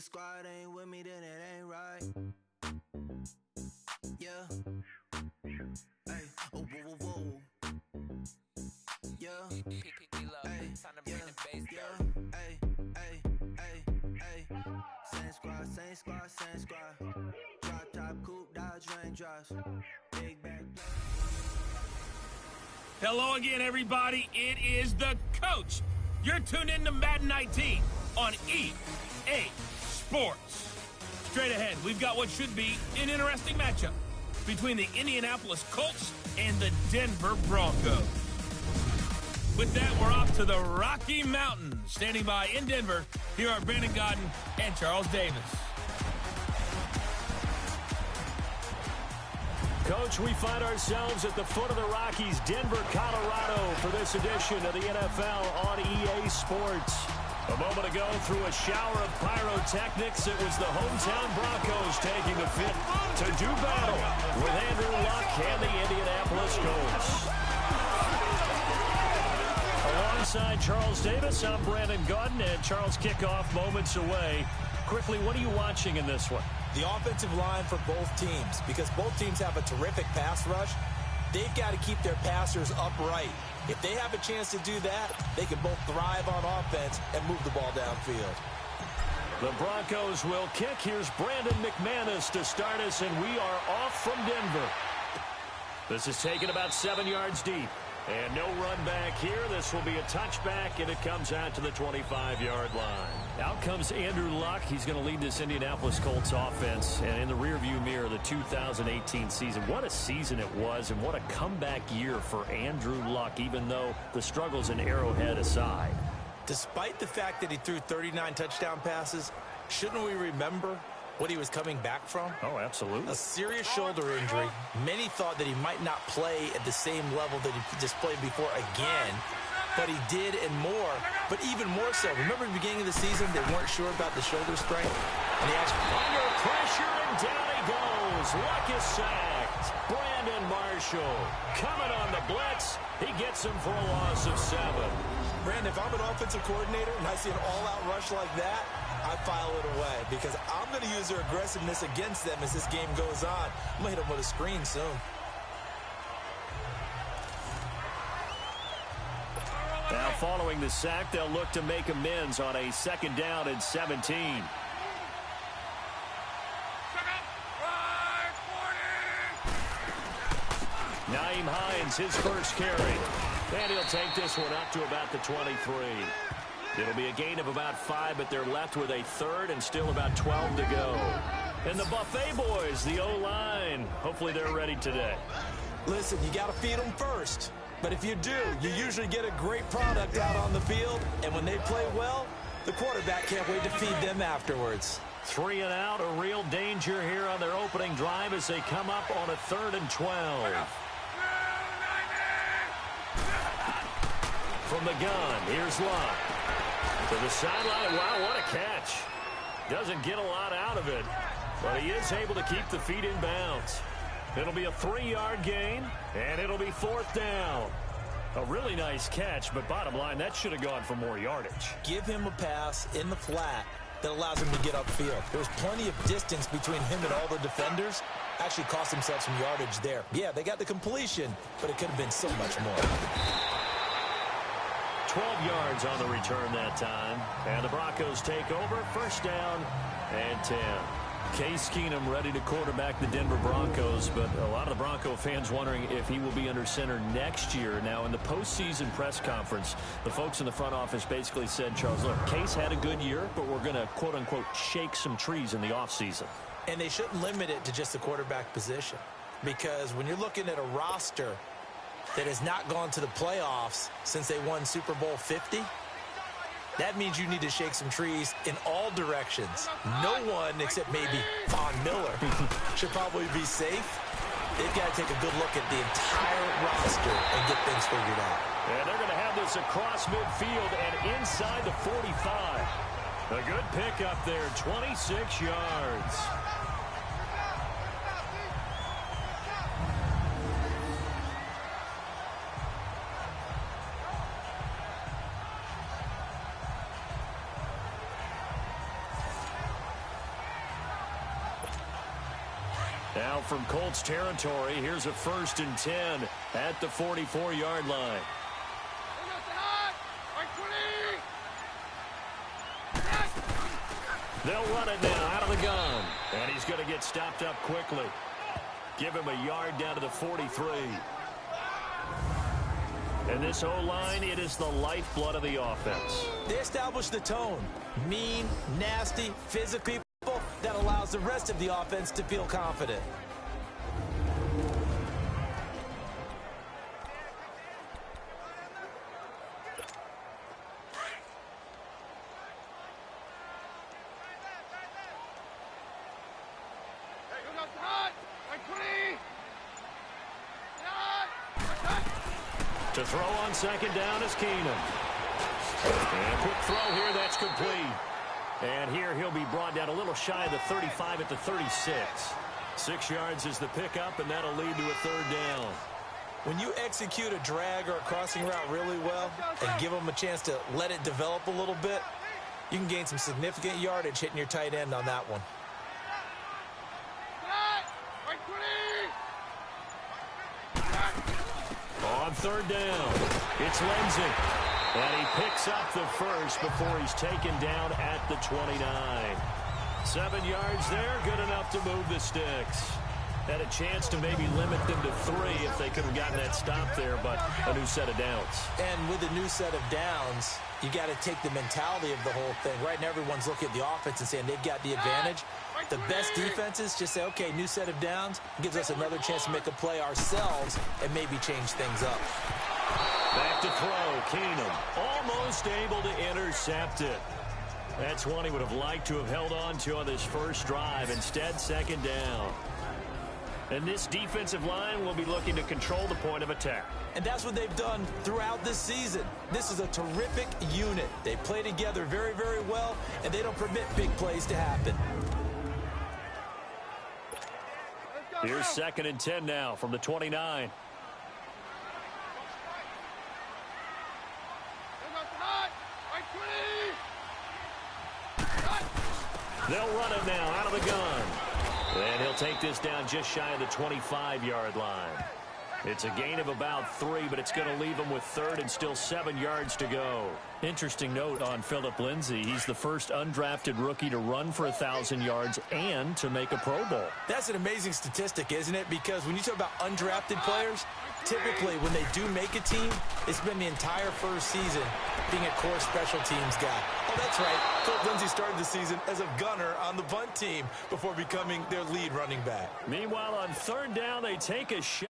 the squad ain't with me, then it ain't right. Yeah. Hey, oh, whoa, whoa, whoa. Yeah. Hey, yeah. Hey, hey, hey, hey. Same squad, same squad, same squad. Drop top, coupe, Dodge raindrops. Big back. Hello again, everybody. It is the coach. You're tuned in to Madden 19 on EA Sports. Straight ahead, we've got what should be an interesting matchup between the Indianapolis Colts and the Denver Broncos. With that, we're off to the Rocky Mountains. Standing by in Denver, here are Brandon Godden and Charles Davis. Coach, we find ourselves at the foot of the Rockies, Denver, Colorado, for this edition of the NFL on EA Sports. A moment ago, through a shower of pyrotechnics, it was the hometown Broncos taking the field to do battle with Andrew Luck and the Indianapolis Colts. Alongside Charles Davis, I'm Brandon Godden, and Charles, kickoff moments away. Quickly, what are you watching in this one? The offensive line for both teams, because both teams have a terrific pass rush. They've got to keep their passers upright. If they have a chance to do that, they can both thrive on offense and move the ball downfield. The Broncos will kick. Here's Brandon McManus to start us, and we are off from Denver. This is taken about 7 yards deep. And no run back here. This will be a touchback, and it comes out to the 25-yard line. Out comes Andrew Luck. He's going to lead this Indianapolis Colts offense. And in the rearview mirror, the 2018 season. What a season it was, and what a comeback year for Andrew Luck, even though the struggles in Arrowhead aside. Despite the fact that he threw 39 touchdown passes, shouldn't we remember what he was coming back from? Oh, absolutely. A serious shoulder injury. Many thought that he might not play at the same level that he just played before again, but he did and more, but even more so. Remember at the beginning of the season, they weren't sure about the shoulder strength? And he actually under pressure, and down he goes. Luck is sacked. Brandon Marshall coming on the blitz. He gets him for a loss of 7. Brandon, if I'm an offensive coordinator and I see an all-out rush like that, I file it away because I'm going to use their aggressiveness against them as this game goes on. I'm going to hit them with a screen soon. Now following the sack, they'll look to make amends on a 2nd down and 17. Nyheim Hines, his first carry. And he'll take this one up to about the 23. It'll be a gain of about 5, but they're left with a 3rd and still about 12 to go. And the Buffet boys, the O-line, hopefully they're ready today. Listen, you got to feed them first. But if you do, you usually get a great product out on the field. And when they play well, the quarterback can't wait to feed them afterwards. 3 and out, a real danger here on their opening drive as they come up on a 3rd and 12. From the gun, here's Luck. To the sideline. Wow, what a catch. Doesn't get a lot out of it, but he is able to keep the feet in bounds. It'll be a 3-yard gain, and it'll be 4th down. A really nice catch, but bottom line, that should have gone for more yardage. Give him a pass in the flat that allows him to get upfield. There was plenty of distance between him and all the defenders. Actually cost himself some yardage there. Yeah, they got the completion, but it could have been so much more. 12 yards on the return that time. And the Broncos take over. 1st down and 10. Case Keenum ready to quarterback the Denver Broncos, but a lot of the Bronco fans wondering if he will be under center next year. Now, in the postseason press conference, the folks in the front office basically said, Charles, look, Case had a good year, but we're going to, quote-unquote, shake some trees in the offseason. And they shouldn't limit it to just the quarterback position, because when you're looking at a roster that has not gone to the playoffs since they won Super Bowl 50, that means you need to shake some trees in all directions. No one, except maybe Von Miller, should probably be safe. They've got to take a good look at the entire roster and get things figured out. And they're going to have this across midfield and inside the 45. A good pick up there, 26 yards. Now from Colts territory, here's a 1st and 10 at the 44-yard line. They'll run it now out of the gun. And he's going to get stopped up quickly. Give him a yard down to the 43. And this O-line, it is the lifeblood of the offense. They establish the tone. Mean, nasty, physical people that allows the rest of the offense to feel confident. To throw on 2nd down is Keenum. And quick throw here, that's complete. And here he'll be brought down a little shy of the 35 at the 36. 6 yards is the pickup, and that'll lead to a 3rd down. When you execute a drag or a crossing route really well and give them a chance to let it develop a little bit, you can gain some significant yardage hitting your tight end on that one. On 3rd down, it's Lindsey. And he picks up the first before he's taken down at the 29. 7 yards there, good enough to move the sticks. Had a chance to maybe limit them to 3 if they could have gotten that stop there, but a new set of downs. And with a new set of downs, you got to take the mentality of the whole thing. Right now, everyone's looking at the offense and saying they've got the advantage. The best defenses just say, okay, new set of downs, gives us another chance to make a play ourselves and maybe change things up. Back to throw, Keenum. Almost able to intercept it. That's one he would have liked to have held on to on this first drive. Instead, 2nd down. And this defensive line will be looking to control the point of attack. And that's what they've done throughout this season. This is a terrific unit. They play together very, very well, and they don't permit big plays to happen. Here's 2nd and 10 now from the 29. They'll run him now out of the gun. And he'll take this down just shy of the 25-yard line. It's a gain of about 3, but it's going to leave him with 3rd and still 7 yards to go. Interesting note on Phillip Lindsay. He's the first undrafted rookie to run for 1,000 yards and to make a Pro Bowl. That's an amazing statistic, isn't it? Because when you talk about undrafted players, typically when they do make a team, it's been the entire first season being a core special teams guy. Oh, that's right. Phillip Lindsay started the season as a gunner on the punt team before becoming their lead running back. Meanwhile, on 3rd down, they take a shot.